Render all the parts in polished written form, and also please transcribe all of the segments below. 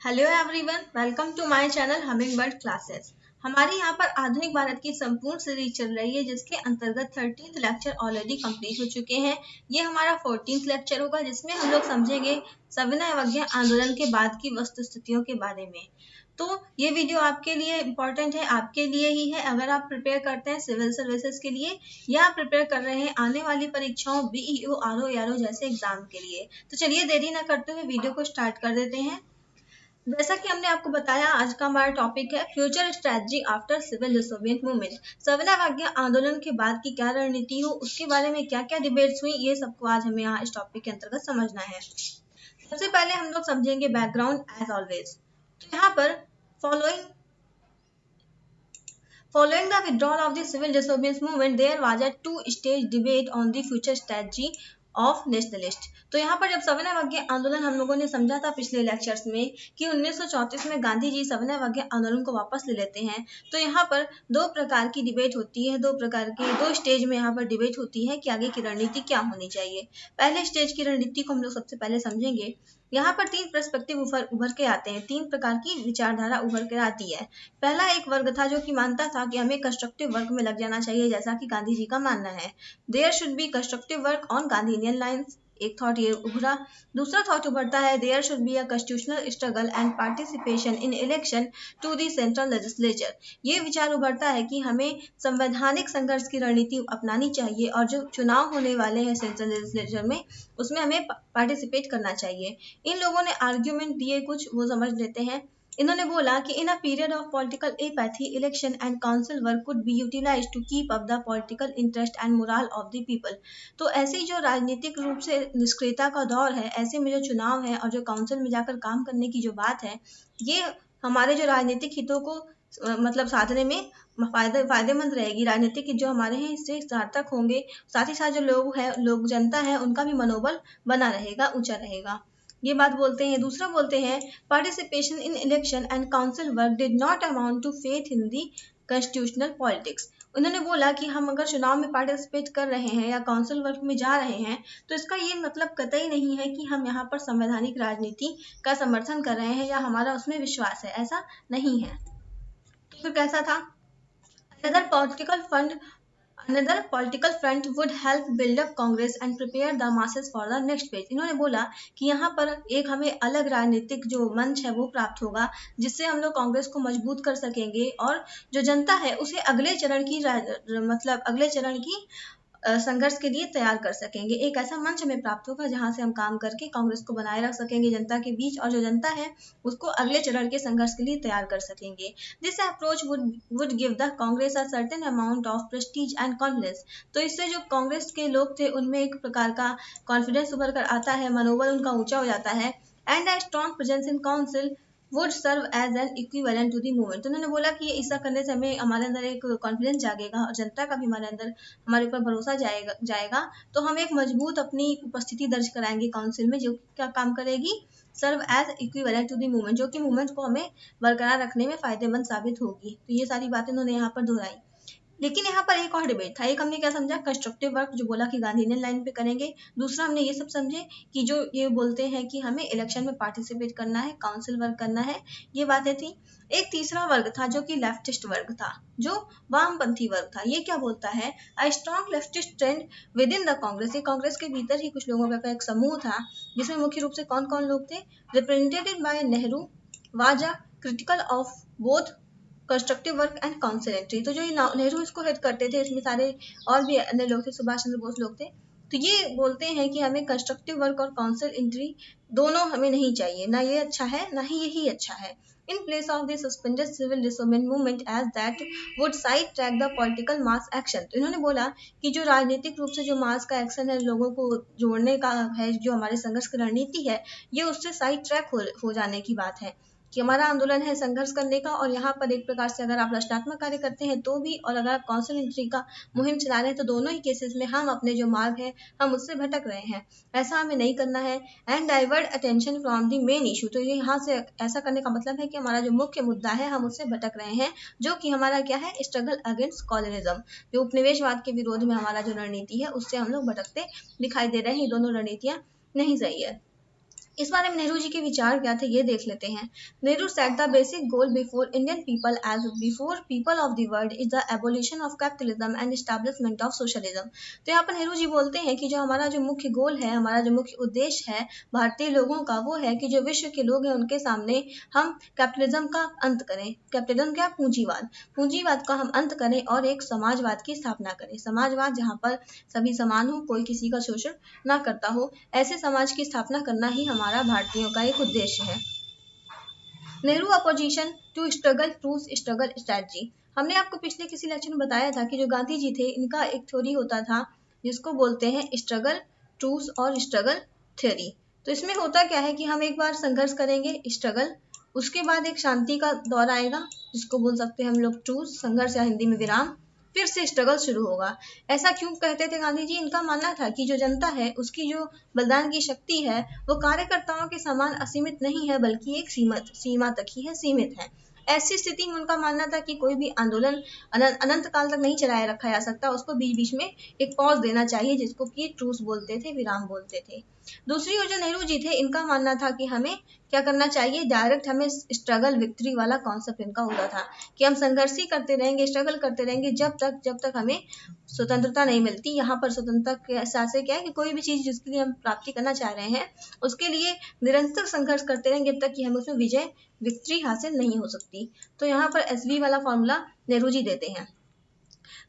Hello everyone, welcome to my channel Hummingbird classes. हमारे यहाँ पर आधुनिक भारत की संपूर्ण सीरीज चल रही है, जिसके अंतर्गत 13th लेक्चर ऑलरेडी कंप्लीट हो चुके हैं। ये हमारा 14th लेक्चर होगा, जिसमें हम लोग समझेंगे सविनय अवज्ञा आंदोलन के बाद की वस्तुस्थितियों के बारे में। तो ये वीडियो आपके लिए इम्पोर्टेंट है, आपके लिए ही है। अगर आप प्रिपेयर करते हैं सिविल सर्विसेज के लिए या आप प्रिपेयर कर रहे हैं आने वाली परीक्षाओं बीईओ, आरओ जैसे एग्जाम के लिए, तो चलिए देरी ना करते हुए वीडियो को स्टार्ट कर देते हैं। जैसा कि हमने आपको बताया, आज का हमारा टॉपिक है future strategy after civil disobedience movement. सविनय अवज्ञा आंदोलन के बाद की क्या रणनीति हो, उसके बारे में क्या क्या डिबेट्स हुई, ये सबको आज हमें यहाँ इस टॉपिक के अंतर्गत समझना है। सबसे पहले हम लोग समझेंगे बैकग्राउंड एज ऑलवेज। तो यहाँ पर Following the withdrawal of the civil disobedience movement, there was a two-stage debate on the future strategy of nationalist. तो यहाँ पर जब सविनय अवज्ञा आंदोलन हम लोगों ने समझा था पिछले लेक्चर्स में कि 1934 में गांधी जी सविनय अवज्ञा आंदोलन को वापस ले लेते हैं, तो यहाँ पर दो प्रकार की डिबेट होती है, दो स्टेज में यहाँ पर डिबेट होती है कि आगे की रणनीति क्या होनी चाहिए। पहले स्टेज की रणनीति को हम लोग सबसे पहले समझेंगे। यहाँ पर तीन पर्सपेक्टिव उभर के आते हैं, तीन प्रकार की विचारधारा उभर कर आती है। पहला एक वर्ग था जो कि मानता था कि हमें कंस्ट्रक्टिव वर्क में लग जाना चाहिए, जैसा कि गांधी जी का मानना है। There should be constructive work on Gandhian lines, एक थॉट ये उभरा। दूसरा थॉट उभरता है there should be a constitutional struggle and participation in election to the central legislature. ये विचार उभरता है कि हमें संवैधानिक संघर्ष की रणनीति अपनानी चाहिए और जो चुनाव होने वाले हैं सेंट्रल लेजिस्लेचर में, उसमें हमें पार्टिसिपेट करना चाहिए। इन लोगों ने आर्ग्यूमेंट दिए कुछ, वो समझ लेते हैं। इन्होंने बोला कि in a period of political apathy, election and council work could be utilised to keep up the political interest and morale of the people. तो ऐसी जो राजनीतिक रूप से निष्क्रियता का दौर है, ऐसे में जो चुनाव है और जो काउंसिल में जाकर काम करने की जो बात है, ये हमारे जो राजनीतिक हितों को मतलब साधने में फायदेमंद रहेगी। राजनीतिक जो हमारे हैं इससे सार्थक होंगे, साथ ही साथ जो लोग जनता है, उनका भी मनोबल बना रहेगा, ऊंचा रहेगा। ये बात बोलते हैं। दूसरा बोलते हैं participation in election and council work did not amount to faith in the constitutional politics. उन्होंने बोला कि हम अगर चुनाव में पार्टिसिपेट कर रहे हैं या काउंसिल वर्क में जा रहे हैं, तो इसका ये मतलब कतई नहीं है कि हम यहाँ पर संवैधानिक राजनीति का समर्थन कर रहे हैं या हमारा उसमें विश्वास है, ऐसा नहीं है। तो फिर कैसा था? Another political front would help build up Congress and prepare the masses for the next phase। इन्होंने बोला कि यहाँ पर एक हमें अलग राजनीतिक जो मंच है वो प्राप्त होगा, जिससे हम लोग कांग्रेस को मजबूत कर सकेंगे और जो जनता है उसे अगले चरण की संघर्ष के लिए तैयार कर सकेंगे। एक ऐसा मंच हमें प्राप्त होगा जहां से हम काम करके कांग्रेस को बनाए रख सकेंगे जनता के बीच, और जो जनता है उसको अगले चरण के संघर्ष के लिए तैयार कर सकेंगे। This approach would give the Congress a certain amount of Prestige and confidence. तो इससे जो कांग्रेस के लोग थे उनमें एक प्रकार का कॉन्फिडेंस उभर कर आता है, मनोबल उनका ऊंचा हो जाता है। And a strong presence in council would serve as an equivalent to the movement. तो उन्होंने बोला कि ऐसा करने से हमारे अंदर एक कॉन्फिडेंस जागेगा और जनता का भी हमारे ऊपर भरोसा जाएगा। तो हम एक मजबूत अपनी उपस्थिति दर्ज कराएंगे काउंसिल में, जो क्या काम करेगी, serve as equivalent to the movement, जो कि मूवमेंट को हमें बरकरार रखने में फायदेमंद साबित होगी। तो ये सारी बातें उन्होंने यहाँ पर दोहराई। लेकिन यहाँ पर एक और डिबेट था। एक हमने क्या समझा, कंस्ट्रक्टिव वर्क, जो बोला कि गांधीनियन लाइन पे करेंगे। दूसरा हमने ये सब समझे कि जो ये बोलते हैं कि हमें इलेक्शन में पार्टिसिपेट करना है, काउंसिल वर्क करना है, ये बातें थी। एक तीसरा वर्ग था जो कि लेफ्टिस्ट वर्ग था, जो वामपंथी वर्ग था। ये क्या बोलता है, a strong leftist trend with in the Congress. ये कांग्रेस के भीतर ही कुछ लोगों का एक समूह था, जिसमें मुख्य रूप से कौन कौन लोग थे, रिप्रेजेंटेड बाय नेहरू, वाजा, critical of both constructive work and council entry. तो जो ये नेहरू इसको हेड करते थे, इसमें सारे और भी अन्य लोग थे, सुभाष चंद्र बोस लोग थे। तो ये बोलते हैं कि हमें कंस्ट्रक्टिव वर्क और काउंसिल एंट्री दोनों हमें नहीं चाहिए, ना ये अच्छा है ना ही यही अच्छा है। In place of the suspended civil disobedience movement as that would side track the political mass action. तो इन्होंने बोला कि जो राजनीतिक रूप से जो मास का एक्शन है, लोगों को जोड़ने का है, जो हमारे संघर्ष की रणनीति है, ये उससे साइड ट्रैक हो जाने की बात है। कि हमारा आंदोलन है संघर्ष करने का, और यहाँ पर एक प्रकार से अगर आप रचनात्मक कार्य करते हैं तो भी, और अगर आप काउंसिल एंट्री का मुहिम चला रहे हैं, तो दोनों ही केसेस में हम अपने जो मार्ग है हम उससे भटक रहे हैं। ऐसा हमें नहीं करना है। And divert attention from the main issue. तो ये यहाँ से ऐसा करने का मतलब है कि हमारा जो मुख्य मुद्दा है हम उससे भटक रहे हैं, जो कि हमारा क्या है, स्ट्रगल अगेंस्ट कॉलोनिज्म। जो उपनिवेशवाद के विरोध में हमारा जो रणनीति है, उससे हम लोग भटकते दिखाई दे रहे हैं। ये दोनों रणनीतियां नहीं सही है। इस बारे में नेहरू जी के विचार क्या थे ये देख लेते हैं। Nehru set the basic goal before Indian people as before people of the world is the abolition of capitalism and establishment of socialism. तो यहाँ पर नेहरू जी बोलते हैं कि जो हमारा जो मुख्य गोल है, हमारा जो मुख्य उद्देश्य है भारतीय लोगों का, वो है कि जो विश्व के लोग हैं उनके सामने हम कैपिटलिज्म का अंत करें। कैपिटलिज्म क्या? पूंजीवाद। पूंजीवाद का हम अंत करें और एक समाजवाद की स्थापना करें। समाजवाद जहाँ पर सभी समान हो, कोई किसी का शोषण ना करता हो, ऐसे समाज की स्थापना करना ही हमारा भारतीयों का एक उद्देश्य है। Nehru opposition to struggle truth struggle strategy. हमने आपको पिछले किसी लेक्चर में बताया था कि जो गांधी जी थे इनका एक थ्योरी होता था जिसको बोलते हैं स्ट्रगल ट्रूथ और स्ट्रगल थ्योरी। तो इसमें होता क्या है कि हम एक बार संघर्ष करेंगे स्ट्रगल, उसके बाद एक शांति का दौर आएगा जिसको बोल सकते हैं हम लोग ट्रूथ, संघर्ष या हिंदी में विराम, फिर से स्ट्रगल शुरू होगा। ऐसा क्यों कहते थे गांधी जी? इनका मानना था कि जो जनता है उसकी जो बलिदान की शक्ति है वो कार्यकर्ताओं के समान असीमित नहीं है, बल्कि एक सीमा तक ही है, सीमित है। ऐसी स्थिति में उनका मानना था कि कोई भी आंदोलन अनंत काल तक नहीं चलाए रखा जा सकता, उसको बीच बीच में एक पॉज देना चाहिए, जिसको कि ट्रूस बोलते थे, विराम बोलते थे। दूसरी ओर जो नेहरू जी थे इनका मानना था कि हमें क्या करना चाहिए, डायरेक्ट हमें स्ट्रगल विक्ट्री वाला कॉन्सेप्ट इनका होता था कि हम संघर्ष ही करते रहेंगे, स्ट्रगल करते रहेंगे जब तक हमें स्वतंत्रता नहीं मिलती। यहाँ पर स्वतंत्रता के एहसास से क्या है कि कोई भी चीज जिसके लिए हम प्राप्ति करना चाह रहे हैं उसके लिए निरंतर संघर्ष करते रहेंगे जब तक कि हमें उसमें विक्ट्री हासिल नहीं हो सकती। तो यहाँ पर SV वाला फॉर्मूला नेहरू जी देते हैं।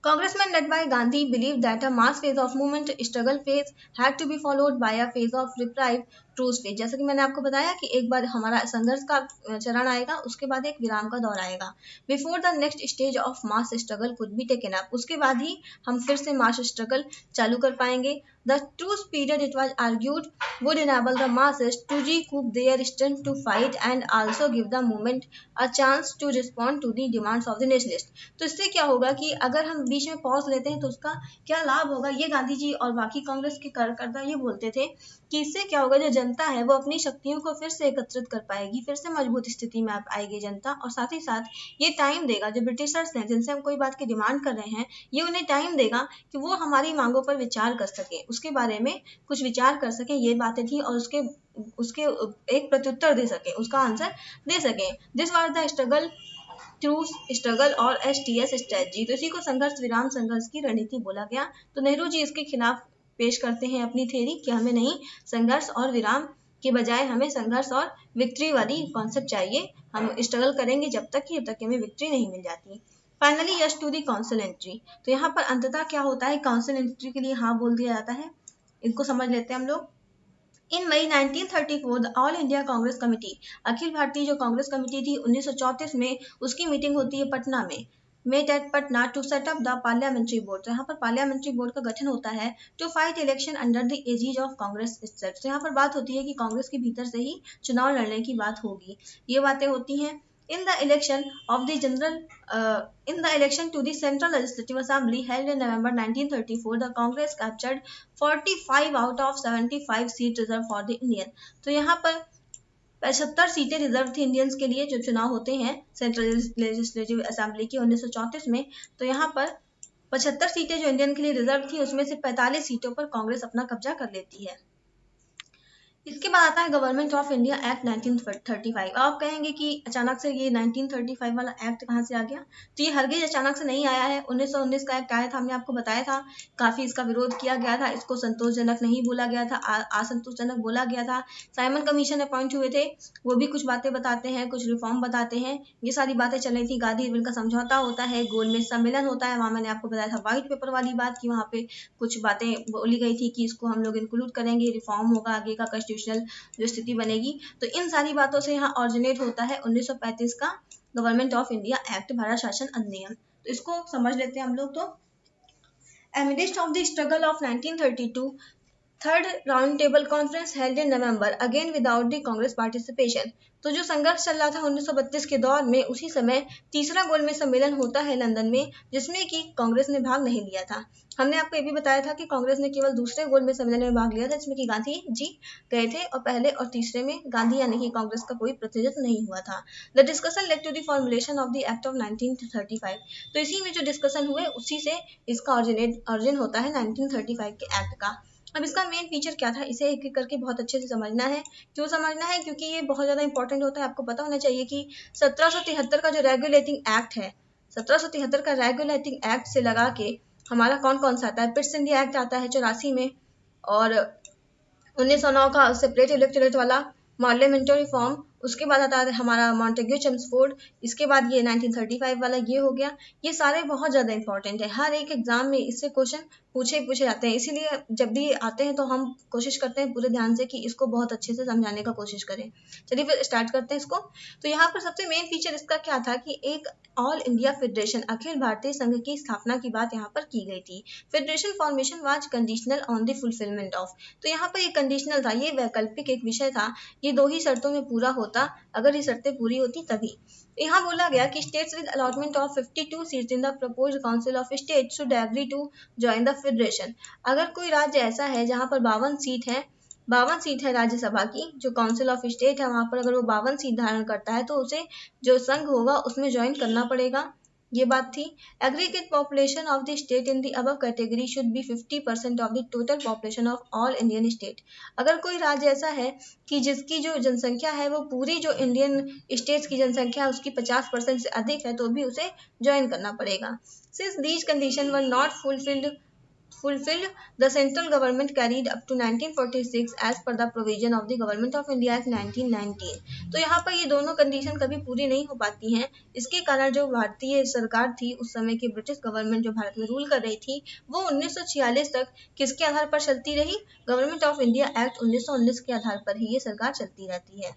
Congressmen led by Gandhi believed that a mass phase of movement struggle phase had to be followed by a phase of reprieve truce phase। जैसा कि मैंने आपको बताया कि एक बार हमारा संघर्ष का चरण आएगा, उसके बाद एक विराम का दौर आएगा। Before the next stage of mass struggle could be taken up, उसके बाद ही हम फिर से मास स्ट्रगल चालू कर पाएंगे। The truce period, it was argued, would enable the masses to recoup their strength to fight and also give the movement a chance to respond to the demands of the nationalists। तो इससे क्या होगा कि अगर हम बीच में pause लेते हैं तो उसका क्या लाभ होगा, ये गांधी जी और बाकी कांग्रेस के कार्यकर्ता ये बोलते थे कि इससे क्या होगा, जो जनता है वो अपनी शक्तियों को फिर से एकत्रित कर पाएगी, फिर से मजबूत स्थिति में आएगी जनता, और साथ ही साथ ये टाइम देगा जो ब्रिटिशर्स हैं जिनसे हम कोई बात की डिमांड कर रहे हैं, ये उन्हें टाइम देगा कि वो हमारी मांगों पर विचार कर सके, उसके बारे में कुछ विचार कर सके। ये बातें थी और उसके एक प्रत्युत्तर दे सके, उसका आंसर दे सके। This was the struggle truce struggle और STS स्ट्रेटजी। तो इसी को संघर्ष विराम संघर्ष की रणनीति बोला गया। तो नेहरू जी इसके खिलाफ पेश करते हैं अपनी थ्योरी कि हमें नहीं, संघर्ष और विराम के बजाय हमें संघर्ष और विक्ट्री वाली कॉन्सेप्ट चाहिए। हम स्ट्रगल करेंगे जब तक कि हमें विक्ट्री नहीं मिल जाती। Finally yes to the council entry. तो यहाँ पर अंततः क्या होता है, काउंसिल एंट्री के लिए हाँ बोल दिया जाता है। इनको समझ लेते हैं हम लोग। In May 1934 the All India Congress committee, Akhil Bharatiya जो कांग्रेस कमेटी थी 1934 में, उसकी मीटिंग होती है पटना में, met at Patna to set up the parliamentary board. तो यहाँ पर पार्लियामेंट्री बोर्ड का गठन होता है to fight election under the aegis of Congress itself. तो यहाँ पर बात होती है कि कांग्रेस के भीतर से ही चुनाव लड़ने की बात होगी, ये बातें होती हैं। In the election to the Central Legislative Assembly held in November 1934, the Congress captured 45 out of 75 seats reserved for the Indian। तो यहाँ पर 75 सीटें रिजर्व थी इंडियंस के लिए जो चुनाव होते हैं सेंट्रल लेजिस्लेटिव असेंबली की 1934 में। तो यहाँ पर 75 सीटें जो इंडियन के लिए रिजर्व थी उसमें से 45 सीटों पर कांग्रेस अपना कब्जा कर लेती है। इसके बाद आता है गवर्नमेंट ऑफ इंडिया एक्ट 1935। आप कहेंगे कि अचानक से ये 1935 वाला एक्ट कहाँ से आ गया? तो ये हरगिज अचानक से नहीं आया है। 1919 का एक्ट आया था, हमने आपको बताया था, काफी इसका विरोध किया गया था, इसको संतोषजनक नहीं बोला गया था, असंतोषजनक बोला गया था। साइमन कमीशन अपॉइंट हुए थे, वो भी कुछ बातें बताते हैं, कुछ रिफॉर्म बताते हैं, ये सारी बातें चल रही थी। गांधी इरविन का समझौता होता है, गोलमेज सम्मेलन होता है, वहां मैंने आपको बताया था व्हाइट पेपर वाली बात की, वहां पे कुछ बातें बोली गई थी कि इसको हम लोग इंक्लूड करेंगे, रिफॉर्म होगा, आगे का जो स्थिति बनेगी। तो इन सारी बातों से यहाँ ऑरिजिनेट होता है 1935 का government of India act, Bharat शासन अधिनियम। तो इसको समझ लेते हैं हम लोग। तो amidst of the struggle of 1932, third round table conference held in November, again without the Congress participation. तो जो संघर्ष चल रहा था 1932 के दौर में, उसी समय तीसरा गोलमेज सम्मेलन होता है लंदन में, जिसमें कि कांग्रेस ने भाग नहीं लिया था। हमने आपको ये भी बताया था कि कांग्रेस ने केवल दूसरे गोलमेज सम्मेलन में भाग लिया था, जिसमें कि गांधी जी गए थे, और पहले और तीसरे में गांधी यानी कि कांग्रेस का कोई प्रतिनिधित्व नहीं हुआ था। The discussion led to the formulation of the act of 1935। तो इसी में जो डिस्कशन हुए उसी से इसका ऑरिजिन होता है 1935 के एक्ट का। अब इसका मेन फीचर क्या था, इसे एक एक करके बहुत अच्छे से समझना है। क्यों समझना है? क्योंकि ये बहुत ज़्यादा इंपॉर्टेंट होता है। आपको पता होना चाहिए कि 1773 का जो रेगुलेटिंग एक्ट है, 1773 का रेगुलेटिंग एक्ट से लगा के हमारा कौन कौन सा आता है? पिट्स इंडिया एक्ट आता है 84 में, और 1909 का सेपरेट इलेक्टोरेट वाला पार्लियामेंट्री रिफॉर्म, उसके बाद आता है हमारा मॉन्टेग्यू चेम्सफोर्ड, इसके बाद ये 1935 वाला ये हो गया। ये सारे बहुत ज़्यादा इंपॉर्टेंट है, हर एक एग्जाम में इससे क्वेश्चन पूछे जाते हैं, इसीलिए जब भी आते हैं तो हम कोशिश करते हैं पूरे ध्यान से कि इसको बहुत अच्छे से समझाने का कोशिश करें। चलिए फिर स्टार्ट करते हैं इसको। तो यहाँ पर सबसे मेन फीचर इसका क्या था कि एक all India federation, Akhil Bharatiya संघ की स्थापना की बात यहाँ पर की गई थी। Federation formation was conditional on the fulfilment of, तो यहाँ पर ये कंडीशनल था, ये वैकल्पिक एक विषय था, ये 2 ही शर्तों में पूरा होता, अगर ये शर्तें पूरी होती तभी। यहाँ बोला गया कि states with allotment of 52 seats in the proposed council of state should agree to join the federation. अगर कोई राज्य ऐसा है जहाँ पर 52 सीट है राज्यसभा की, जो काउंसिल ऑफ स्टेट है वहां पर अगर वो 52 सीट धारण करता है तो उसे जो संघ होगा उसमें ज्वाइन करना पड़ेगा, ये बात थी। Aggregate population of the state in the above category should be 50% of the total population of all Indian state. अगर कोई राज्य ऐसा है कि जिसकी जो जनसंख्या है वो पूरी जो इंडियन स्टेट्स की जनसंख्या है उसकी 50% से अधिक है तो भी उसे ज्वाइन करना पड़ेगा। Since these condition were not fulfilled, the central government carried up to 1946 as per the provision of the Government of India Act 1919। तो यहाँ पर ये दोनों कंडीशन कभी पूरी नहीं हो पाती हैं, इसके कारण जो भारतीय सरकार थी उस समय की ब्रिटिश गवर्नमेंट जो भारत में रूल कर रही थी वो 1946 तक किसके आधार पर चलती रही? गवर्नमेंट ऑफ इंडिया एक्ट 1919 के आधार पर ही ये सरकार चलती रहती है।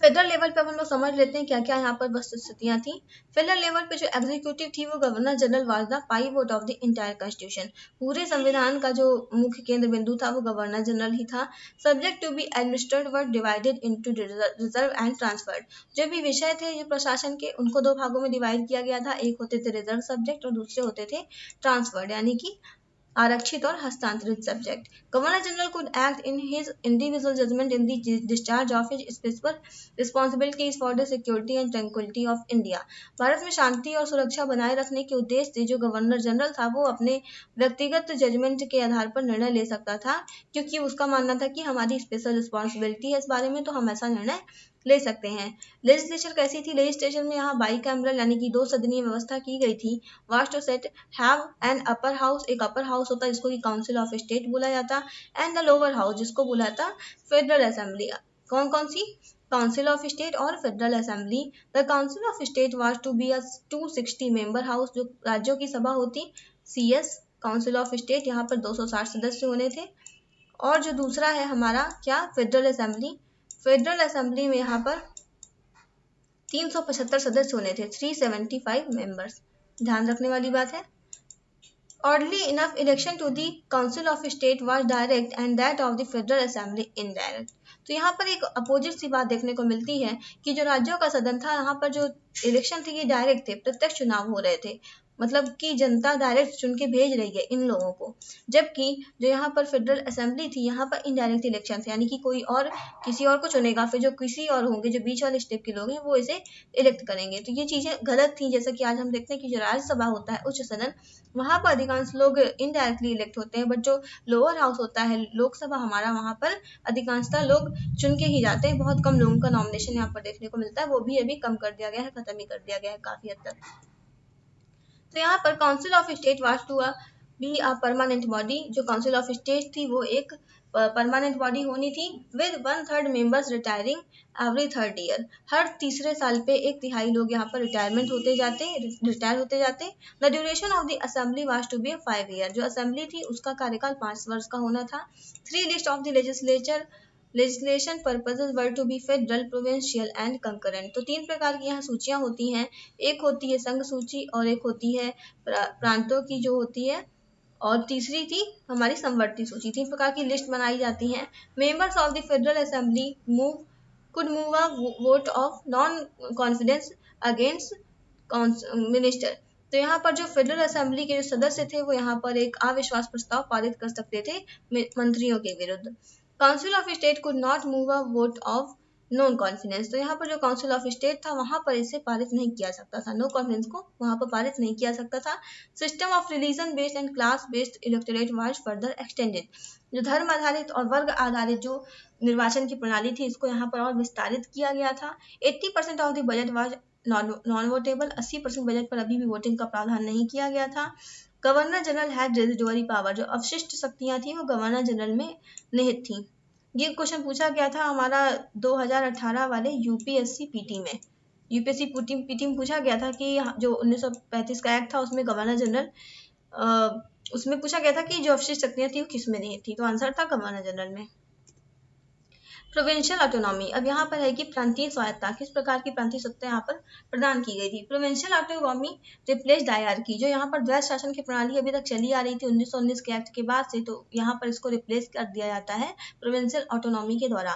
फेडरल लेवल पे अब हम लोग समझ लेते हैं क्या क्या यहाँ पर वस्तुस्थितियां थी। फेडरल लेवल पे जो एग्जीक्यूटिव थी वो governor general was the pivot of the entire constitution, पूरे संविधान का जो मुख्य केंद्र बिंदु था वो गवर्नर जनरल ही था। Subject to be administered were divided into reserve and transferred, जो भी विषय थे जो प्रशासन के उनको 2 भागों में डिवाइड किया गया था, एक होते थे रिजर्व सब्जेक्ट और दूसरे होते थे ट्रांसफर्ड यानी कि आरक्षित और हस्तांतरित subject. Governor general could act in his individual judgement in the discharge of his specific responsibilities for the security and tranquillity of India. भारत में शांति और सुरक्षा बनाए रखने के उद्देश्य से जो गवर्नर जनरल था वो अपने व्यक्तिगत जजमेंट के आधार पर निर्णय ले सकता था, क्योंकि उसका मानना था कि हमारी स्पेशल रिस्पॉन्सिबिलिटी है इस बारे में, तो हम ऐसा निर्णय ले सकते हैं। लेजिस्लेचर कैसी थी? लेजिस्लेचर में यहाँ बाई कैमरल यानी कि 2 सदनीय व्यवस्था की गई थी। Was to set have an upper house, एक अपर हाउस होता है जिसको कि काउंसिल ऑफ स्टेट बोला जाता, एंड द लोअर हाउस जिसको बोला जाता फेडरल असेंबली। कौन कौन सी? काउंसिल ऑफ स्टेट और federal assembly. The council of state was to be a 260 member house, जो राज्यों की सभा होती, CS काउंसिल ऑफ स्टेट, यहाँ पर 260 सदस्य होने थे। और जो दूसरा है हमारा क्या? Federal assembly. फेडरल असेंबली में यहाँ पर 375 सदस्य होने थे, 375 मेंबर्स, ध्यान रखने वाली बात है। Oddly enough, election to the Council of State was direct and that of the Federal Assembly indirect। तो यहाँ पर एक अपोजिट सी बात देखने को मिलती है कि जो राज्यों का सदन था यहाँ पर जो इलेक्शन थे ये डायरेक्ट थे, प्रत्यक्ष चुनाव हो रहे थे, मतलब कि जनता डायरेक्ट चुन के भेज रही है इन लोगों को, जबकि जो यहाँ पर फेडरल असेंबली थी यहाँ पर इनडायरेक्ट इलेक्शन थे, यानी कि कोई और किसी और को चुनेगा, फिर जो किसी और होंगे जो बीच वाले स्टेप के लोग हैं वो इसे इलेक्ट करेंगे। तो ये चीजें गलत थी। जैसा कि आज हम देखते हैं कि जो राज्यसभा होता है उच्च सदन, वहां पर अधिकांश लोग इनडायरेक्टली इलेक्ट होते हैं, बट जो लोअर हाउस होता है लोकसभा हमारा, वहां पर अधिकांशतः लोग चुन के ही जाते हैं। बहुत कम लोगों का नॉमिनेशन यहाँ पर देखने को मिलता है, वो भी अभी कम कर दिया गया है, खत्म ही कर दिया गया है काफी हद तक। तो यहाँ पर council of state was to be a permanent body, जो काउंसिल ऑफ स्टेट थी वो एक परमानेंट बॉडी होनी थी, with 1/3 members retiring every 3rd year. हर तीसरे साल पे 1/3 लोग यहाँ पर रिटायर होते जाते। The duration of the assembly was to be 5 year, जो असेंबली थी उसका कार्यकाल 5 वर्ष का होना था। 3 list of the legislation purposes were to be federal, provincial and concurrent. तो 3 प्रकार की यहाँ सूचियां होती हैं, एक होती है संघ सूची और एक होती है प्रांतों की जो होती है, और तीसरी थी हमारी संवर्ती सूची। 3 प्रकार की लिस्ट बनाई जाती हैं। Members of the federal assembly could move a vote of non confidence against minister. तो यहाँ पर जो फेडरल असेंबली के जो सदस्य थे वो यहाँ पर एक अविश्वास प्रस्ताव पारित कर सकते थे मंत्रियों के विरुद्ध। Council of state could not move a vote of non confidence, तो यहाँ पर जो काउंसिल ऑफ स्टेट था वहां पर इसे पारित नहीं किया सकता था, नो कॉन्फिडेंस को वहां पर पारित नहीं किया सकता था। System of religion based and class based electorate was further extended, जो धर्म आधारित और वर्ग आधारित जो निर्वाचन की प्रणाली थी इसको यहाँ पर और विस्तारित किया गया था। 80% of the budget was non votable, 80% budget पर अभी भी वोटिंग का प्रावधान नहीं किया गया था। Governor general had residuary power, जो अवशिष्ट शक्तियां थी वो गवर्नर जनरल में निहित थी। ये क्वेश्चन पूछा गया था हमारा 2018 वाले यूपीएससी पीटी में। यूपीएससी पीटी में पूछा गया था कि जो 1935 का एक्ट था उसमें गवर्नर जनरल उसमें पूछा गया था कि जो अवशिष्ट शक्तियां थी वो किस में नहीं थी, तो आंसर था गवर्नर जनरल में। प्रोविंशियल ऑटोनॉमी, अब यहाँ पर है कि प्रांतीय स्वायत्ता, किस प्रकार की प्रांतीय सत्ता यहाँ पर प्रदान की गई थी। प्रोविंशियल ऑटोनॉमी रिप्लेस डायरकी, जो यहाँ पर द्वैध शासन की प्रणाली अभी तक चली आ रही थी 1919 के एक्ट के बाद से, तो यहाँ पर इसको रिप्लेस कर दिया जाता है प्रोविंशियल ऑटोनॉमी के द्वारा।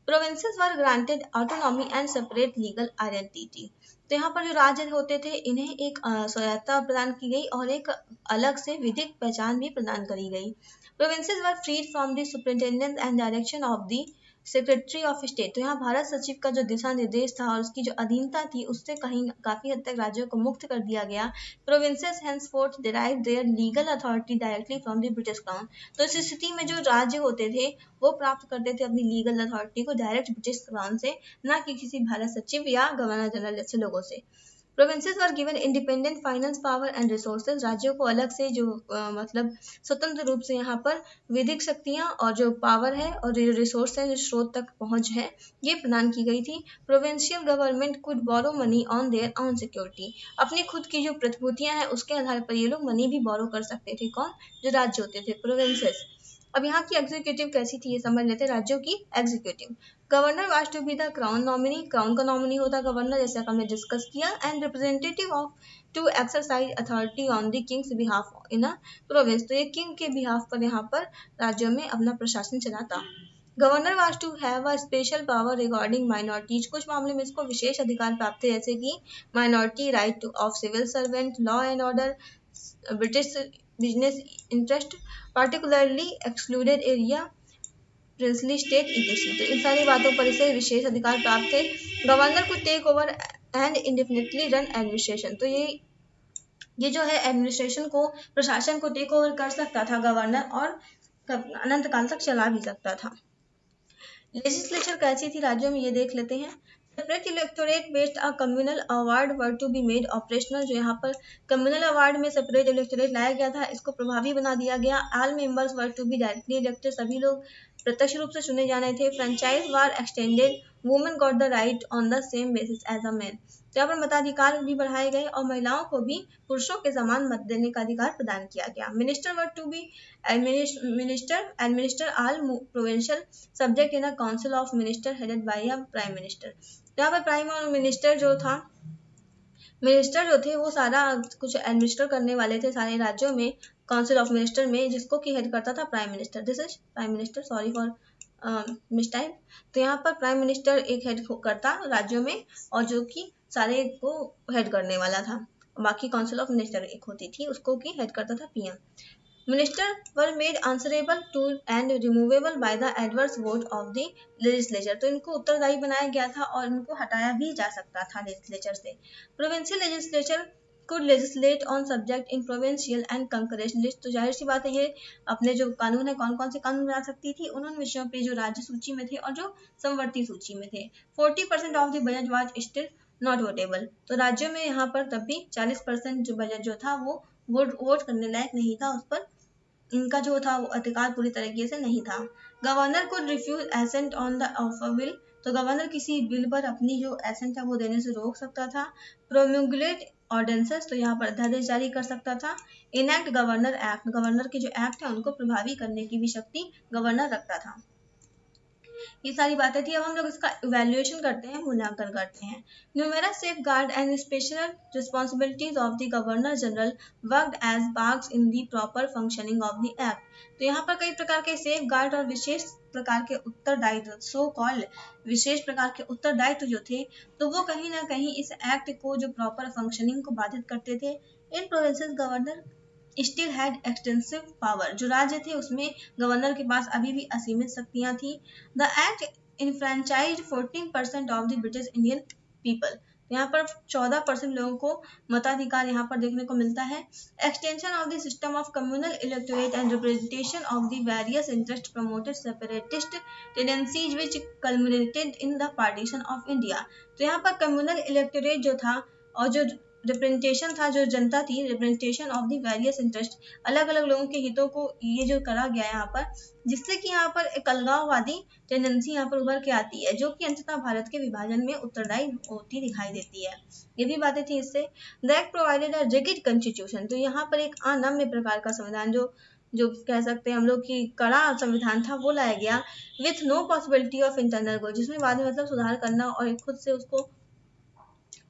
Provinces were granted autonomy and separate legal identity, तो यहाँ पर जो राज्य होते थे इन्हें एक स्वायत्ता प्रदान की गई और एक अलग से विधिक पहचान भी प्रदान करी गई। Provinces were freed from the superintendence and direction of the secretary of state, तो यहाँ भारत सचिव का जो दिशा निर्देश था और उसकी जो अधीनता थी उससे कहीं काफी हद तक राज्यों को मुक्त कर दिया गया। Provinces henceforth derive their legal authority directly from the British Crown, तो इस स्थिति में जो राज्य होते थे वो प्राप्त करते थे अपनी लीगल अथॉरिटी को डायरेक्ट ब्रिटिश क्राउन से, ना कि किसी भारत सचिव या गवर्नर जनरल जैसे लोगों से। Provinces were given independent finance power and resources, राज्यों को अलग से जो मतलब स्वतंत्र रूप से यहाँ पर विधिक शक्तियां और जो पावर है और जो रिसोर्स है, जो स्रोत तक पहुंच है, ये प्रदान की गई थी। Provincial government could borrow money on their on security, अपनी खुद की जो प्रतिभूतियां हैं उसके आधार पर ये लोग मनी भी बोरो कर सकते थे। कौन? जो राज्य होते थे, प्रोविंसेस। अब यहाँ की एग्जीक्यूटिव कैसी थी ये समझ लेते हैं, राज्यों की executive. Governor was to be the crown nominee, crown का नॉमिनी होता गवर्नर, जैसा हमने डिस्कस किया, and representative of to exercise authority on the king's behalf in a province, तो ये किंग के बिहाफ पर यहाँ पर राज्यों में अपना प्रशासन चलाता। Governor was to have a special power regarding minorities, कुछ मामले में इसको विशेष अधिकार प्राप्त है, जैसे कि minority right of civil servant, law and order, British business interest, particularly excluded area, princely state etc, तो इन सारी बातों पर इसे विशेष अधिकार प्राप्त थे। गवर्नर को take over and indefinitely run administration, तो ये जो है एडमिनिस्ट्रेशन को, प्रशासन को टेक ओवर कर सकता था गवर्नर और अनंत काल तक चला भी सकता था। लेजिस्लेचर कैसी थी राज्यों में ये देख लेते हैं। Separate electorate based a communal award were to be made operational, जो यहाँ पर कम्युनल अवार्ड में सेपरेट इलेक्टोरेट लाया गया था, इसको प्रभावी बना दिया गया। All members were to be directly elected, सभी लोग प्रत्यक्ष रूप से चुने जाने थे। Franchise was extended, women got the right on the same basis as a man, यहाँ पर मताधिकार भी बढ़ाए गए और महिलाओं को भी पुरुषों के समान मत देने का अधिकार प्रदान किया गया। Minister were to be administer all provincial subject in a council of minister headed by a prime minister, यहाँ पर प्राइम मिनिस्टर जो था, मिनिस्टर जो थे वो सारा कुछ एडमिनिस्टर करने वाले थे सारे राज्यों में, काउंसिल ऑफ मिनिस्टर में, जिसको की हेड करता था prime minister. This is prime minister, sorry for mistype. तो यहाँ पर प्राइम मिनिस्टर एक हेड करता राज्यों में और जो कि सारे को हेड करने वाला था, बाकी काउंसिल ऑफ मिनिस्टर एक होती थी उसको की हेड करता था PM. Minister were made answerable to and removable by the adverse vote of the legislature, तो इनको उत्तरदायी बनाया गया था और इनको हटाया भी जा सकता था लेजिस्लेचर से। Provincial legislature could legislate on subject in provincial and concurrent list, तो जाहिर सी बात है ये अपने जो कानून है कौन कौन से कानून बना सकती थी, उन विषयों पे जो राज्य सूची में थे और जो समवर्ती सूची में थे। 40% of the budget was still not votable, तो राज्यों में यहाँ पर तब भी 40% जो बजट जो था वो वोट करने लायक नहीं था, उस पर इनका जो था वो अधिकार पूरी तरीके से नहीं था। गवर्नर को refuse assent on the offer bill, तो गवर्नर किसी बिल पर अपनी जो एसेंट है वो देने से रोक सकता था। प्रोम्युलेट ऑर्डिनेंसेस, तो यहाँ पर अध्यादेश जारी कर सकता था। इनैक्ट गवर्नर एक्ट, गवर्नर के जो एक्ट है उनको प्रभावी करने की भी शक्ति गवर्नर रखता था। ये सारी बातें थी। अब हम लोग इसका इवैल्यूएशन करते हैं, मूल्यांकन करते हैं। Numerous safeguard and special responsibilities of the governor general worked as parts in the proper functioning of the act, तो यहाँ पर कई प्रकार के सेफ गार्ड और विशेष प्रकार के उत्तरदायित्व, सो कॉल्ड विशेष प्रकार के उत्तरदायित्व जो थे, तो वो कहीं ना कहीं इस एक्ट को जो प्रॉपर फंक्शनिंग को बाधित करते थे। In provinces governor still had extensive power, जो राज्य थे उसमें गवर्नर के पास अभी भी असीमित शक्तियां थी। The act enfranchised 14% of the British Indian people। यहाँ पर 14% लोगों को मताधिकार यहाँ पर देखने को मिलता है। Extension of the system of communal electorate and representation of the various interest promoted separatist tendencies which culminated in the partition of India. तो यहाँ पर कम्युनल इलेक्टोरेट जो था और जो रिप्रेजेंटेशन था, जो जनता थी, representation of the various interest, अलग अलग लोगों के हितों को ये जो करा गया यहाँ पर, जिससे कि यहाँ पर एक अलगाववादी टेंडेंसी यहाँ पर उभर के आती है, जो कि अंततः भारत के विभाजन में उत्तरदायी होती दिखाई देती है। ये भी बातें थी इससे। The act provided a rigid constitution. तो यहाँ पर एक अनम्य प्रकार का संविधान, जो कह सकते हैं हम लोग की कड़ा संविधान था, वो लाया गया। With no possibility of internal growth, जिसमें बाद में मतलब सुधार करना और खुद से उसको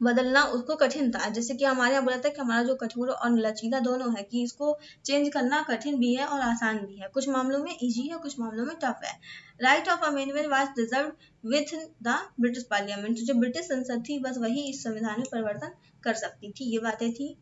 बदलना उसको कठिन था। जैसे कि हमारे यहाँ बोला था कि हमारा जो कठोर और लचीला दोनों है, कि इसको चेंज करना कठिन भी है और आसान भी है, कुछ मामलों में इजी है, कुछ मामलों में टफ है। Right of amendment was reserved with the British parliament. जो ब्रिटिश संसद थी बस वही इस संविधान में परिवर्तन कर सकती थी। ये बातें थी।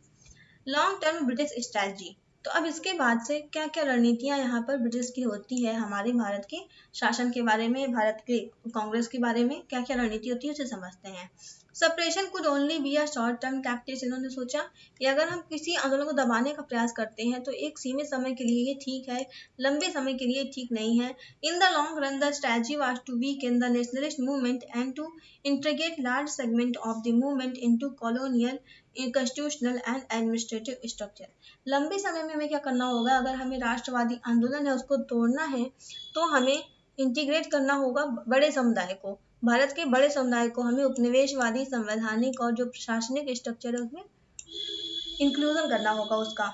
Long term British strategy. तो अब इसके बाद से क्या क्या रणनीतियां यहाँ पर ब्रिटिश की होती है हमारे भारत के शासन के बारे में, भारत के कांग्रेस के बारे में क्या क्या रणनीति होती है उसे समझते हैं। Suppression could only be a short term tactics. इन्होंने सोचा कि अगर हम किसी आंदोलन को दबाने का प्रयास करते हैं तो एक सीमित समय के लिए ये ठीक है, लंबे समय के लिए ठीक नहीं है। In the long run the strategy was to weaken the nationalist movement and to integrate large segment of the movement into colonial constitutional and administrative structure. लंबे समय में हमें क्या करना होगा, अगर हमें राष्ट्रवादी आंदोलन है उसको तोड़ना है तो हमें इंटीग्रेट करना होगा बड़े समुदाय को, भारत के बड़े समुदाय को हमें उपनिवेशवादी, संवैधानिक और जो प्रशासनिक स्ट्रक्चर है उसमें इंक्लूजन करना होगा उसका।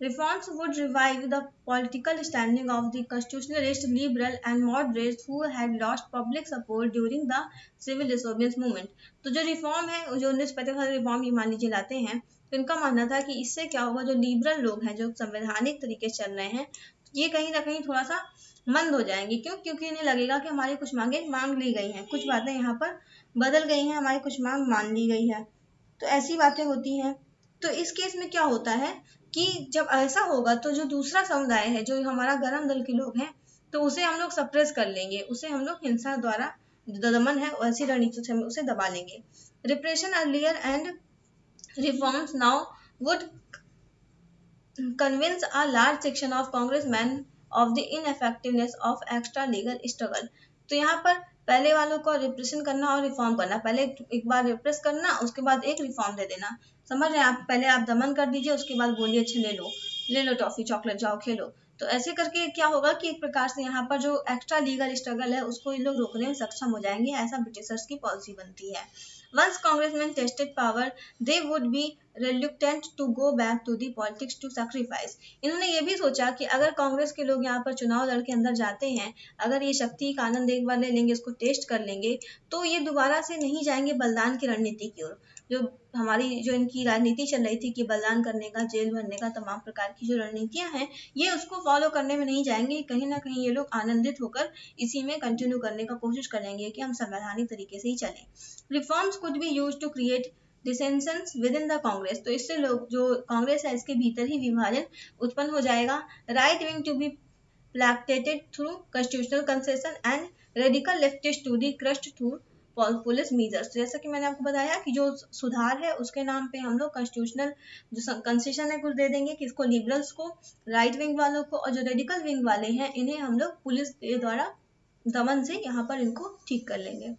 Reforms would revive the political standing of the constitutionalist, liberal and moderates who had lost public support during the civil disobedience movement। तो जो रिफॉर्म है, जो 1945 रिफॉर्म ये मान लीजिए लाते हैं, तो इनका मानना था कि इससे क्या होगा, जो लिबरल लोग हैं, जो संवैधानिक तरीके से चल रहे हैं, ये कहीं ना कहीं थोड़ा सा मंद हो जाएंगे। क्यों? क्योंकि इन्हें लगेगा कि हमारी कुछ मांगे मांग ली गई हैं, कुछ बातें यहाँ पर बदल गई हैं, हमारी कुछ मांग मान ली गई है। तो ऐसी बातें होती हैं। तो इस केस में क्या होता है कि जब ऐसा होगा तो जो दूसरा समुदाय है, जो हमारा गरम दल के लोग हैं, तो उसे हम लोग सप्रेस कर लेंगे, उसे हम लोग हिंसा द्वारा दमन है वैसी रणनीति से उसे दबा लेंगे। Repression earlier and reforms now would convince a large section of congressmen of the ineffectiveness of extra legal struggle। तो यहाँ पर पहले वालों को रिप्रेशन करना और रिफॉर्म करना, पहले एक बार रिप्रेस करना, उसके बाद एक रिफॉर्म दे देना। समझ रहे हैं आप? पहले आप दमन कर दीजिए, उसके बाद बोलिए अच्छा ले लो टॉफी चॉकलेट, जाओ खेलो। तो ऐसे करके क्या होगा कि एक प्रकार से यहाँ पर जो एक्स्ट्रा लीगल स्ट्रगल है उसको इन लोग रोकने में सक्षम हो जाएंगे, ऐसा ब्रिटिशर्स की पॉलिसी बनती है। Once congressmen tested power, they would be reluctant to go back to the politics to sacrifice। इन्होंने ये भी सोचा कि अगर कांग्रेस के लोग यहाँ पर चुनाव लड़ के अंदर जाते हैं, अगर ये शक्ति का आनंद एक बार ले लेंगे, इसको टेस्ट कर लेंगे, तो ये दोबारा से नहीं जाएंगे बलिदान की रणनीति की ओर। जो इनकी राजनीति चल रही थी कि बलिदान करने का, जेल भरने का, तमाम प्रकार की जो रणनीतियां हैं, ये उसको फॉलो करने में नहीं जाएंगे। कहीं ना कहीं ये लोग आनंदित होकर इसी में कंटिन्यू करने का कोशिश करेंगे कि हम संवैधानिक तरीके से ही चलें। Reforms could be used to create dissensions within the Congress. तो इससे लोग जो कांग्रेस है इसके भीतर ही विभाजन उत्पन्न हो जाएगा। Right wing to be placated through constitutional concession and radical leftist to the crust through police measures. जैसा कि मैंने आपको बताया कि जो सुधार है उसके नाम पे हम लोग कॉन्स्टिट्यूशनल जो कंसेशन है कुछ दे देंगे, किसको, लिबरल्स को, राइट विंग वालों को, और जो रेडिकल विंग वाले हैं इन्हें हम लोग पुलिस के द्वारा दमन से यहाँ पर इनको ठीक कर लेंगे।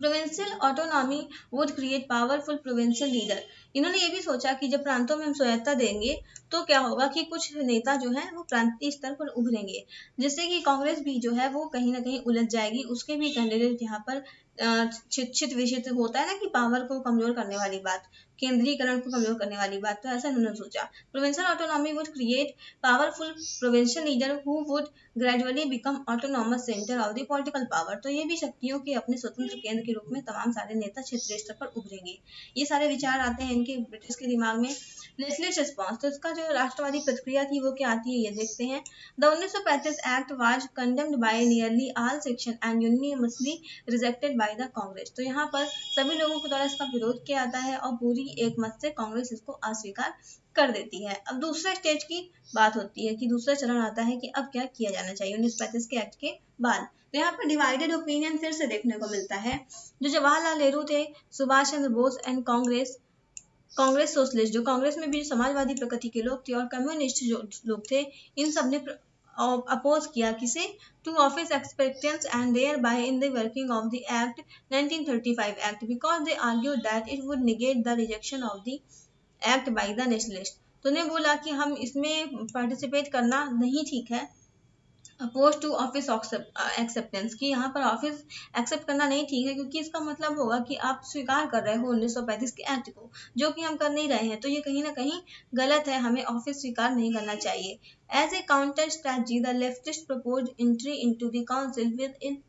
Provincial autonomy would create powerful provincial leader. इन्होंने ये भी सोचा कि जब प्रांतों में हम स्वायत्ता देंगे तो क्या होगा कि कुछ नेता जो है वो प्रांतीय स्तर पर उभरेंगे, जिससे कि कांग्रेस भी जो है वो कहीं ना कहीं उलझ जाएगी। उसके भी कैंडिडेट यहाँ पर छित विचित होता है ना कि पावर को कमजोर करने वाली बात, केंद्रीकरण को कमजोर करने वाली बात, तो ऐसा इन्होंने सोचा। Provincial autonomy would create powerful provincial leader who would gradually become autonomous centre of the political power. तो ये भी शक्तियों के अपने स्वतंत्र केंद्र के रूप में तमाम सारे नेता क्षेत्रीय स्तर पर उभरेंगे। ये सारे विचार आते हैं इनके ब्रिटिश के दिमाग में। नेशनलिस्ट रिस्पॉन्स, तो इसका जो राष्ट्रवादी प्रतिक्रिया थी वो क्या आती है ये देखते हैं। The 1935 act was condemned by nearly all section and unanimously rejected by the Congress. तो यहाँ पर सभी लोगों के द्वारा इसका विरोध किया जाता है और पूरी ही एक मत से कांग्रेस इसको अस्वीकार कर देती है। अब दूसरा स्टेज की बात होती है कि दूसरा चरण आता है कि अब क्या किया जाना चाहिए 1935 के एक्ट के बाद। तो यहाँ पर डिवाइडेड ओपिनियन फिर से देखने को मिलता है। जो जवाहरलाल नेहरू थे, सुभाष चंद्र बोस एंड कांग्रेस सोशलिस्ट, जो कांग्रेस में भी समाजवादी प्रकृति के लोग थे और कम्युनिस्ट जो लोग थे, इन सब ने अपोज किया किसे, to office acceptance and thereby in the working of the act 1935 act, because they argue that it would negate the rejection of the act by the nationalist. तो उन्हें बोला कि हम इसमें पार्टिसिपेट करना नहीं ठीक है, अपोज टू ऑफिस एक्सेप्टेंस, की यहाँ पर ऑफिस एक्सेप्ट करना नहीं ठीक है, क्योंकि इसका मतलब होगा कि आप स्वीकार कर रहे हो 1935 के एक्ट को, जो कि हम कर नहीं रहे हैं, तो ये कहीं ना कहीं गलत है, हमें ऑफिस स्वीकार नहीं करना चाहिए। As a counter strategy the leftist proposed entry into the council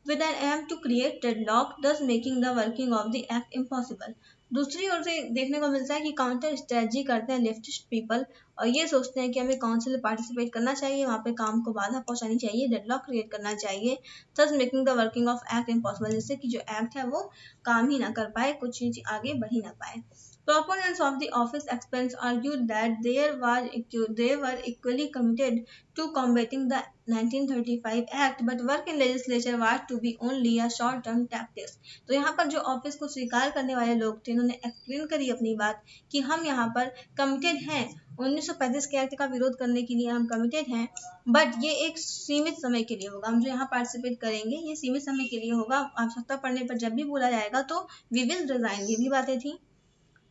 with an aim to create deadlock, thus making the working of the act impossible। दूसरी ओर से देखने को मिलता है कि काउंटर स्ट्रेटजी करते हैं लेफ्टिस्ट पीपल और ये सोचते हैं कि हमें काउंसिल में पार्टिसिपेट करना चाहिए, वहाँ पे काम को बाधा पहुंचानी चाहिए, डेडलॉक क्रिएट करना चाहिए, thus making the working of act impossible, जिससे कि जो एक्ट है वो काम ही ना कर पाए, कुछ चीज आगे बढ़ ही ना पाए। Proponents of the office expense argued that they were equally committed to combating the 1935 Act, but work in legislature was to be only a short-term tactics। तो यहाँ पर जो ऑफिस को स्वीकार करने वाले लोग थे, उन्होंने एक्सप्लेन करी अपनी बात कि हम यहाँ पर कमिटेड हैं, 1935 के एक्ट का विरोध करने के लिए हम कमिटेड हैं, बट ये एक सीमित समय के लिए होगा, हम जो यहाँ पार्टिसिपेट करेंगे ये सीमित समय के लिए होगा, आवश्यकता पड़ने पर जब भी बोला जाएगा तो वी विल रिजाइन, ये भी बातें थी।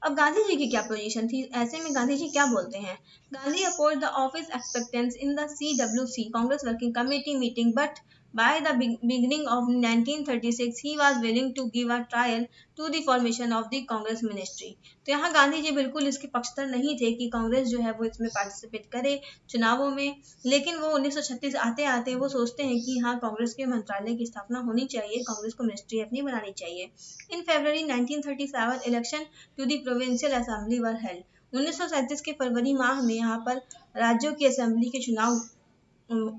अब गांधी जी की क्या पोजीशन थी, ऐसे में गांधी जी क्या बोलते हैं, Gandhi oppose the office acceptance in the CWC Congress working committee meeting, but by the beginning of 1936 he was willing to give a trial to the formation of the Congress ministry। तो यहाँ गांधी जी बिल्कुल इसके पक्षधर नहीं थे कि कांग्रेस जो है वो इसमें पार्टिसिपेट करे चुनावों में, लेकिन वो 1936 आते आते वो सोचते हैं कि हाँ कांग्रेस के मंत्रालय की स्थापना होनी चाहिए, कांग्रेस को मिनिस्ट्री अपनी बनानी चाहिए। In February 1937 election to the provincial assembly were held. 1937 के फरवरी माह में यहाँ पर राज्यों की असेंबली के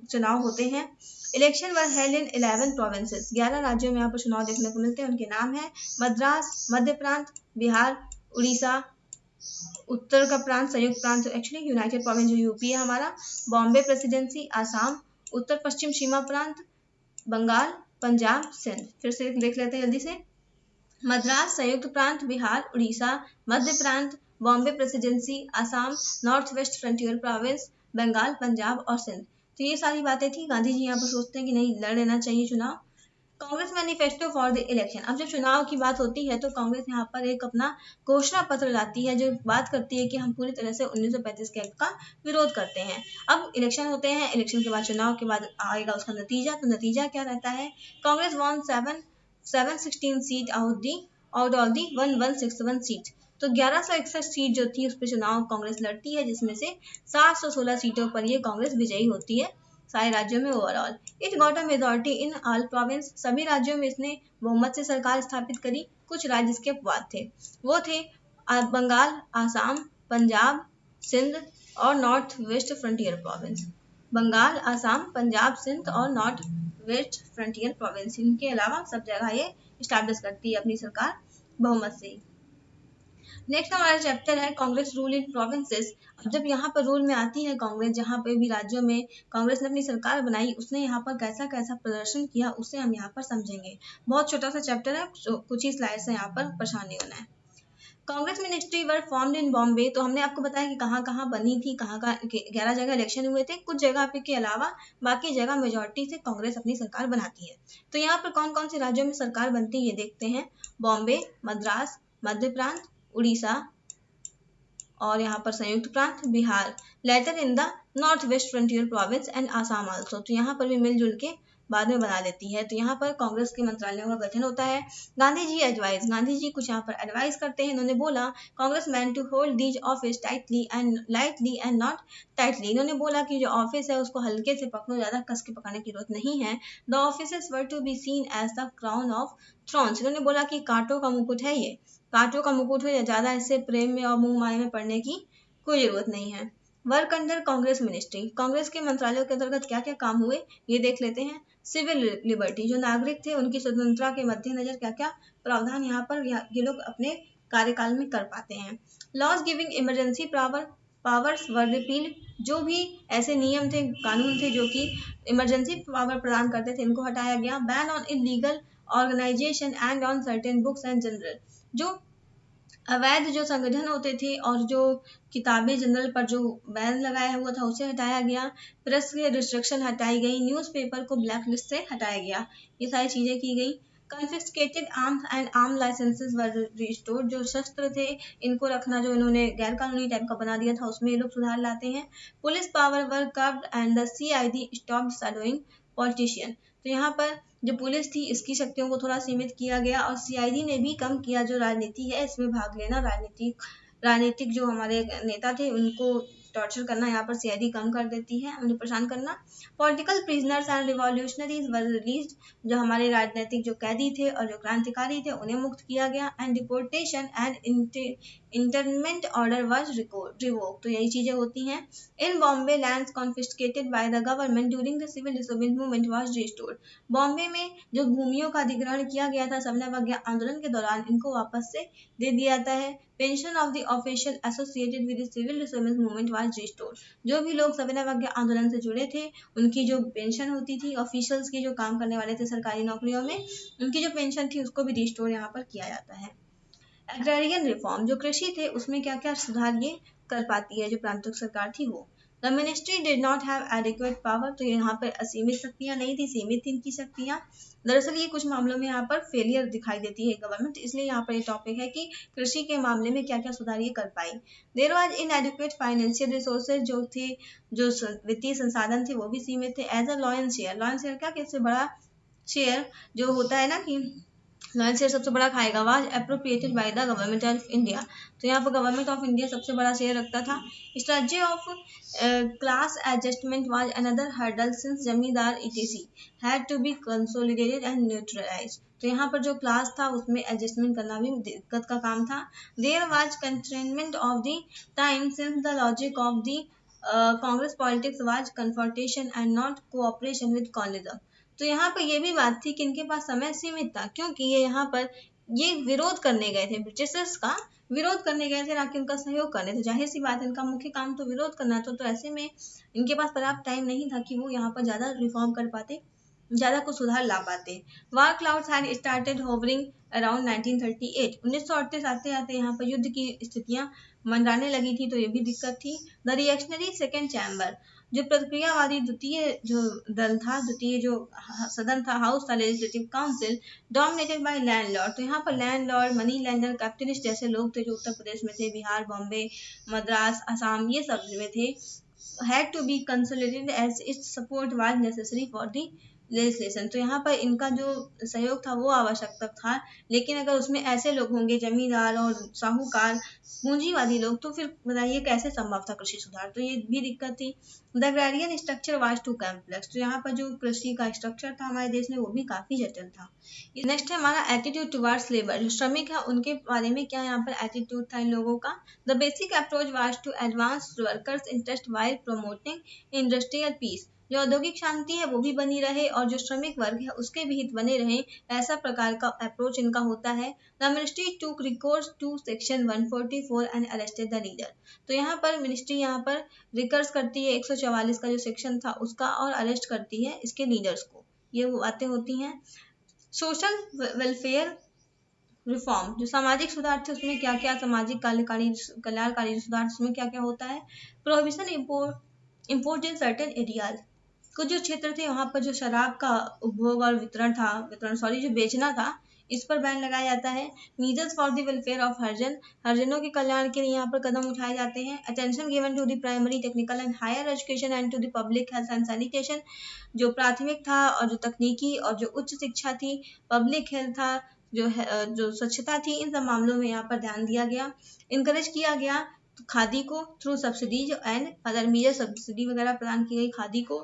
चुनाव होते हैं। Election were held in 11 provinces, 11 राज्यों में यहाँ पर चुनाव देखने को मिलते हैं, उनके नाम है मद्रास, मध्य प्रांत, बिहार, उड़ीसा, उत्तर का प्रांत, संयुक्त प्रांत एक्चुअली यूनाइटेड प्रोविंस जो यूपी है हमारा, बॉम्बे प्रेसिडेंसी, आसाम, उत्तर पश्चिम सीमा प्रांत, बंगाल, पंजाब, सिंध। फिर से देख लेते हैं जल्दी से, मद्रास, संयुक्त प्रांत, बिहार, उड़ीसा, मध्य प्रांत, Bombay presidency, Assam, north west frontier province, Bengal, Punjab और सिंध। तो ये सारी बातें थी। गांधी जी यहाँ पर सोचते हैं कि नहीं लड़ लेना चाहिए चुनाव। Congress manifesto for the election, अब जब चुनाव की बात होती है तो कांग्रेस यहाँ पर एक अपना घोषणा पत्र लाती है जो बात करती है कि हम पूरी तरह से 1935 के एक्ट का विरोध करते हैं। अब इलेक्शन होते हैं, इलेक्शन के बाद चुनाव के बाद आएगा उसका नतीजा, तो नतीजा क्या रहता है, Congress won 716 seat out of the 1161 seat. तो 1161 सीट जो थी उस पर चुनाव कांग्रेस लड़ती है, जिसमें से 716 सीटों पर ये कांग्रेस विजयी होती है सारे राज्यों में overall. It got a majority in all province, सभी राज्यों में इसने बहुमत से सरकार स्थापित करी। कुछ राज्य इसके अपवाद थे, वो थे बंगाल, आसाम, पंजाब, सिंध और north west frontier province. Bengal, Assam, Punjab, Sindh और नॉर्थ वेस्ट फ्रंटियर प्रोविंस, इनके अलावा सब जगह ये स्टैब्लिश करती है अपनी सरकार बहुमत से। नेक्स्ट हमारा चैप्टर है कांग्रेस रूल इन प्रोविंसेस। अब जब यहाँ पर रूल में आती है कांग्रेस, जहाँ पे भी राज्यों में कांग्रेस ने अपनी सरकार बनाई, उसने यहाँ पर कैसा कैसा प्रदर्शन किया उसे हम यहाँ पर समझेंगे। बहुत छोटा सा चैप्टर है, कुछ ही स्लाइड से यहाँ पर परेशान नहीं होना है। Congress ministry were formed in Bombay, तो हमने आपको बताया कि कहाँ कहाँ बनी थी, कहाँ कहाँ 11 जगह इलेक्शन हुए थे, कुछ जगह पे के अलावा बाकी जगह मेजोरिटी से कांग्रेस अपनी सरकार बनाती है। तो यहाँ पर कौन कौन से राज्यों में सरकार बनती है ये देखते हैं, बॉम्बे, मद्रास, मध्य प्रांत, उड़ीसा और यहाँ पर संयुक्त प्रांत, Bihar, later in the north west frontier province and Assam also. तो यहाँ पर भी मिलजुल के बाद में बना लेती है। तो यहाँ पर कांग्रेस के मंत्रालयों का गठन होता है। गांधी जी एडवाइस, गांधी जी कुछ यहाँ पर एडवाइस करते हैं। इन्होंने बोला Congress man to hold these office tightly and lightly and not tightly. इन्होंने बोला कि जो ऑफिस है उसको हल्के से पकड़ो, ज्यादा कस के पकड़ने की जरूरत नहीं है। The offices were to be seen as the crown of thrones. इन्होंने बोला कि कांटों का मुकुट है, ये कांटों का मुकुट है, ज्यादा इससे प्रेम में और मुंह माय में पड़ने की कोई जरूरत नहीं है। Work under Congress ministry, Congress के मंत्रालयों के अंतर्गत क्या क्या काम हुए ये देख लेते हैं। सिविल लिबर्टी, जो नागरिक थे उनकी स्वतंत्रता के मद्देनजर क्या क्या प्रावधान यहाँ पर ये लोग अपने कार्यकाल में कर पाते हैं। लॉज गिविंग इमरजेंसी पावर्स वर रिपील्ड, जो भी ऐसे नियम थे, कानून थे जो कि इमरजेंसी पावर प्रदान करते थे, इनको हटाया गया। Ban on illegal organisation and on certain books and general, जो अवैध जो संगठन होते थे और जो किताबें जनरल पर जो बैन लगाया हुआ था उसे हटाया गया। प्रेस के रिस्ट्रिक्शन हटाई गई, न्यूज़पेपर को ब्लैक लिस्ट से हटाया गया, ये सारी चीजें की गई। Confiscated arms and arm licences were restored, जो शस्त्र थे इनको रखना जो इन्होंने गैर कानूनी टाइप का बना दिया था उसमें ये लोग सुधार लाते हैं। Police power were curved and the CID stopped shadowing politician, तो यहाँ पर जो पुलिस थी इसकी शक्तियों को थोड़ा सीमित किया गया और CID ने भी कम किया जो राजनीति है इसमें भाग लेना, राजनीतिक जो हमारे नेता थे उनको टॉर्चर करना यहाँ पर CID कम कर देती है, उन्हें परेशान करना। Political prisoners and revolutionaries were released, जो हमारे राजनीतिक जो कैदी थे और जो क्रांतिकारी थे उन्हें मुक्त किया गया। And deportation and internment order was revoke, तो यही चीजें होती हैं। In Bombay lands confiscated by the government during the civil disobedience movement was restored, Bombay में जो भूमियों का अधिग्रहण किया गया था सविनय अवज्ञा आंदोलन के दौरान इनको वापस से दे दिया जाता है। Pension of the official associated with the civil disobedience movement was restored, जो भी लोग सविनय अवज्ञा आंदोलन से जुड़े थे उनकी जो पेंशन होती थी, ऑफिशियल्स की जो काम करने वाले थे सरकारी नौकरियों में उनकी जो पेंशन थी उसको भी रिस्टोर यहाँ पर किया जाता है। एग्रेरियन रिफॉर्म, जो कृषि थे उसमें क्या क्या सुधार ये कर पाती है जो प्रांतिक सरकार थी वो। The ministry did not have adequate power, तो यहाँ पर असीमित शक्तियां नहीं थी, सीमित थी इनकी शक्तियां। दरअसल ये कुछ मामलों में यहाँ पर फेलियर दिखाई देती है गवर्नमेंट, इसलिए यहाँ पर ये टॉपिक है कि कृषि के मामले में क्या क्या सुधार ये कर पाई। There was inadequate financial resources, जो थे जो वित्तीय संसाधन थे वो भी सीमित थे। एज अ लॉयन शेयर क्या, इससे बड़ा शेयर जो होता है ना कि लॉयन शेयर सबसे बड़ा खाएगा, was appropriated bye the government of India, तो यहाँ पर गवर्नमेंट ऑफ इंडिया सबसे बड़ा शेयर रखता था। Strategy of class adjustment was another hurdle since zamindar etc had to be consolidated and neutralised, तो यहाँ पर जो क्लास था उसमें एडजस्टमेंट करना भी दिक्कत का काम था। There was constrainment of the time since the logic of the Congress politics was confrontation and not cooperation with colonialism, तो यहाँ पर ये भी बात थी कि इनके पास समय सीमित था, क्योंकि ये यहाँ पर ये विरोध करने गए थे, ब्रिटिशर्स का विरोध करने गए थे ना कि उनका सहयोग करने थे। जाहिर सी बात है इनका मुख्य काम तो विरोध करना था, तो ऐसे में इनके पास पर्याप्त टाइम नहीं था कि वो यहाँ पर ज्यादा रिफॉर्म कर पाते, ज्यादा कुछ सुधार ला पाते। War clouds had started hovering around 1938, 1938 आते आते यहाँ पर युद्ध की स्थितियां मंडराने लगी थी, तो ये भी दिक्कत थी। द रिएक्शनरी सेकेंड चैम्बर, जो प्रतिक्रियावादी द्वितीय जो दल था, द्वितीय जो सदन था, हाउस था, legislative council, dominated by landlord, तो यहाँ पर लैंडलॉर्ड, मनी लैंडर, कैपिटलिस्ट जैसे लोग थे जो उत्तर प्रदेश में थे, बिहार, बॉम्बे, मद्रास, असम ये सब में थे। Had to be consolidated as its support was necessary for the legislation, तो यहाँ पर इनका जो सहयोग था वो आवश्यक था, लेकिन अगर उसमें ऐसे लोग होंगे जमींदार और साहूकार पूंजीवादी लोग, तो फिर बताइए कैसे संभव था कृषि सुधार, तो ये भी दिक्कत थी। The agrarian structure was too complex, तो यहाँ पर जो कृषि का स्ट्रक्चर था हमारे देश में वो भी काफी जटिल था। नेक्स्ट है हमारा एटीट्यूड टुवर्ड्स लेबर, जो श्रमिक है उनके बारे में क्या यहाँ पर एटीट्यूड था इन लोगों का। The basic approach was to advance workers interest while promoting industrial peace, जो औद्योगिक शांति है वो भी बनी रहे और जो श्रमिक वर्ग है उसके भी हित बने रहे, ऐसा प्रकार का अप्रोच इनका होता है। The ministry took recourse to section 144 and arrested the leader, तो यहाँ पर मिनिस्ट्री यहाँ पर रिकर्स करती है 144 का जो सेक्शन था उसका और अरेस्ट करती है इसके लीडर्स को, ये वो बातें होती हैं। सोशल वेलफेयर रिफॉर्म, जो सामाजिक सुधार थे उसमें क्या क्या सामाजिक कल्याणकारी सुधार उसमें क्या क्या होता है। Prohibition import in certain areas, कुछ जो क्षेत्र थे वहां पर जो शराब का उपभोग और जो बेचना था इस पर बैन लगाया जाता है। Measures for the welfare of हरिजनों के कल्याण के लिए यहाँ पर कदम उठाए जाते हैं। Attention given to the primary technical and higher education and to the public health and sanitation, जो प्राथमिक था और जो तकनीकी और जो उच्च शिक्षा थी, पब्लिक हेल्थ था, जो स्वच्छता थी, इन सब मामलों में यहाँ पर ध्यान दिया गया। इनकरेज किया गया खादी को through subsidies and other measure, subsidy वगैरह प्रदान की गई खादी को।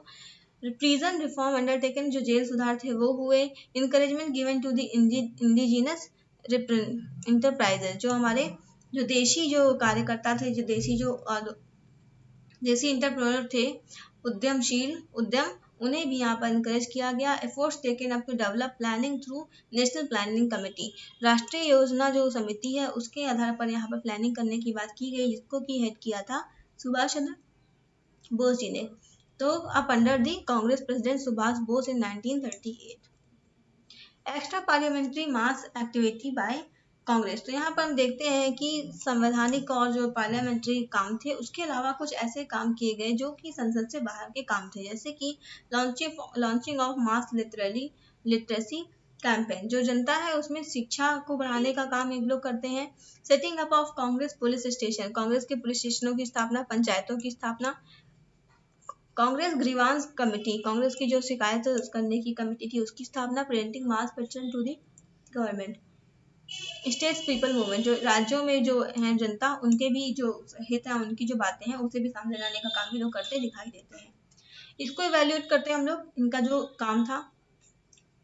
प्रिजन रिफॉर्म अंडरटेकन, जो जेल सुधार थे वो हुए। Encouragement given to the indigenous enterprises, जो हमारे जो देशी जो कार्यकर्ता थे, जो देशी इंटरप्रेन्योर थे, उद्यम उन्हें भी यहाँ पर इनकरेज किया गया। Efforts taken up to develop planning through national planning committee, राष्ट्रीय योजना जो समिति है उसके आधार पर यहाँ पर प्लानिंग करने की बात की गई, जिसको की हेड किया था सुभाष चंद्र बोस जी ने। तो up under the Congress president Subhash Bose in 1938। Extra parliamentary mass activity by Congress, तो यहाँ पर हम देखते हैं कि संवैधानिक और जो पार्लियामेंट्री काम थे उसके अलावा कुछ ऐसे काम किए गए जो कि संसद से बाहर के काम थे, जैसे कि launching of mass literacy campaign, जो जनता है उसमें शिक्षा को बढ़ाने का काम ये लोग करते हैं। Setting up of Congress police station, Congress के पुलिस स्टेशनों की स्थापना, पंचायतों की स्थापना। कांग्रेस ग्रीवांस कमेटी, कांग्रेस की जो शिकायत करने की कमेटी थी उसकी स्थापना। Presenting mass petition to the government. States people movement, जो राज्यों में जो है जनता उनके भी जो हित है उनकी जो बातें हैं उसे भी सामने लाने का काम भी लोग करते दिखाई देते हैं। इसको इवेल्युएट करते हैं हम लोग, इनका जो काम था।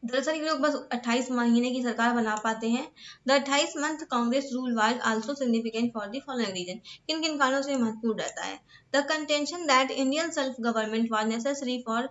दरअसल ये लोग बस 28 महीने की सरकार बना पाते हैं। The 28 month Congress rule was also significant for the following reason, किन किन कारणों से महत्वपूर्ण रहता है। The contention that Indian self government was necessary for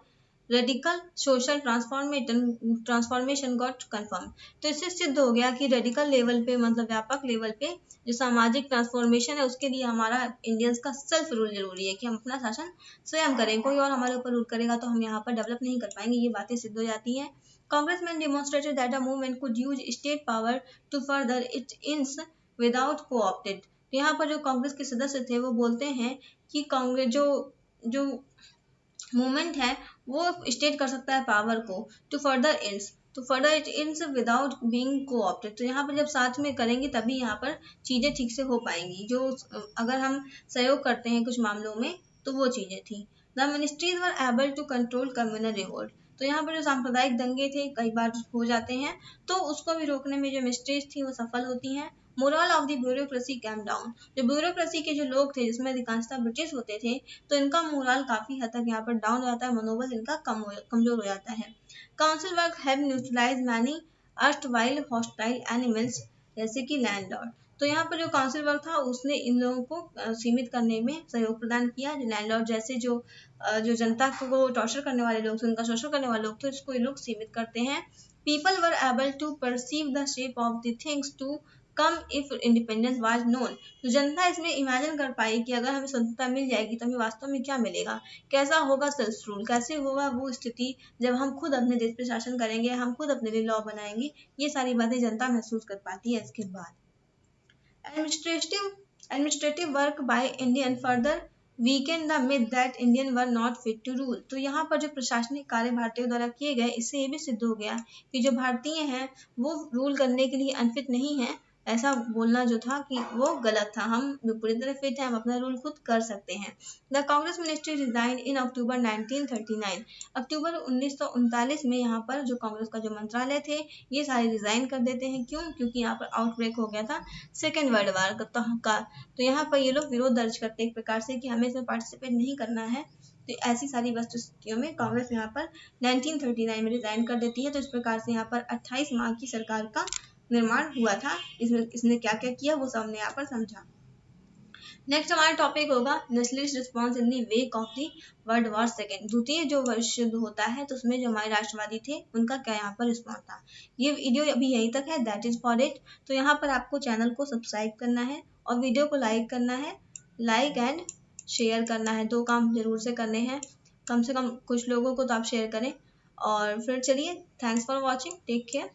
radical social transformation got confirm, तो इससे सिद्ध हो गया कि रेडिकल लेवल पे मतलब व्यापक लेवल पे जो सामाजिक ट्रांसफॉर्मेशन है उसके लिए हमारा इंडियंस का सेल्फ रूल जरूरी है, कि हम अपना शासन स्वयं करें, कोई और हमारे ऊपर रूल करेगा तो हम यहाँ पर डेवलप नहीं कर पाएंगे, ये बातें सिद्ध हो जाती हैं। Congressmen demonstrated that a movement could use state power to further its ends without co-opted, तो यहाँ पर जो कांग्रेस के सदस्य थे वो बोलते हैं कि कांग्रेस जो मूवमेंट है वो स्टेट कर सकता है पावर को to further ends, to further it ends without being co-opted, तो यहाँ पर जब साथ में करेंगे तभी यहाँ पर चीजें ठीक से हो पाएंगी, जो अगर हम सहयोग करते हैं कुछ मामलों में तो वो चीजें थी। The ministries were able to control communal revolt, तो यहाँ पर जो सांप्रदायिक दंगे थे कई बार हो जाते हैं तो उसको भी रोकने में जो मिनिस्ट्रीज थी वो सफल होती हैं। Moral of the bureaucracy came down, जो ब्यूरोक्रेसी के जो लोग थे जिसमें अधिकांशतः ब्रिटिश होते थे तो इनका मोरल काफी हद तक यहाँ पर डाउन हो जाता है, मनोबल इनका कमजोर हो जाता है। Council work have neutralise many erstwhile hostile animals, जैसे कि लैंडलॉर्ड, तो यहाँ पर जो काउंसिल वर्क था उसने इन लोगों को सीमित करने में सहयोग प्रदान किया। जो लैंडलॉर्ड जैसे जो जनता को टॉर्चर करने वाले लोग थे, उनका शोषण करने वाले लोग थे, उसको ये लोग सीमित करते हैं। People were able to perceive the shape of the things to come if independence was known, तो जनता इसमें इमेजिन कर पाई कि अगर हमें स्वतंत्रता मिल जाएगी तो हमें वास्तव में क्या मिलेगा, कैसा होगा सेल्फ रूल, कैसे होगा वो स्थिति जब हम खुद अपने देश पे शासन करेंगे, हम खुद अपने लिए लॉ बनाएंगे, ये सारी बातें जनता महसूस कर पाती है। इसके बाद administrative work by Indian further weakened the myth that Indian were not fit to rule, तो यहाँ पर जो प्रशासनिक कार्य भारतीयों द्वारा किए गए इससे ये भी सिद्ध हो गया कि जो भारतीय हैं वो रूल करने के लिए अनफिट नहीं है, ऐसा बोलना जो था कि वो गलत था, हम पूरी तरह फिट हैं, हम अपना रूल खुद कर सकते हैं। The Congress ministry resign in October 1939, October 1939 में यहाँ पर जो कांग्रेस का जो मंत्रालय थे ये सारे रिजाइन कर देते हैं। क्यों? क्योंकि यहाँ पर आउटब्रेक हो गया था सेकेंड वर्ल्ड वार का, तो यहाँ पर ये लोग विरोध दर्ज करते एक प्रकार से कि हमें इसमें पार्टिसिपेट नहीं करना है। तो ऐसी सारी वस्तुस्थितियों में कांग्रेस यहाँ पर 1939 में रिजाइन कर देती है। तो इस प्रकार से यहाँ पर 28 माह की सरकार का निर्माण हुआ था। इसने क्या क्या किया वो सब हमने यहाँ पर समझा। नेक्स्ट हमारा टॉपिक होगा nationalist response in the wake of the world war second, द्वितीय जो विश्व युद्ध होता है तो उसमें जो हमारे राष्ट्रवादी थे उनका क्या यहाँ पर रिस्पॉन्स था। ये वीडियो अभी यहीं तक है, दैट इज फॉर इट। तो यहाँ पर आपको चैनल को सब्सक्राइब करना है और वीडियो को लाइक करना है, लाइक एंड शेयर करना है, दो काम जरूर से करने हैं, कम से कम कुछ लोगों को तो आप शेयर करें। और फिर चलिए, thanks for watching, take care.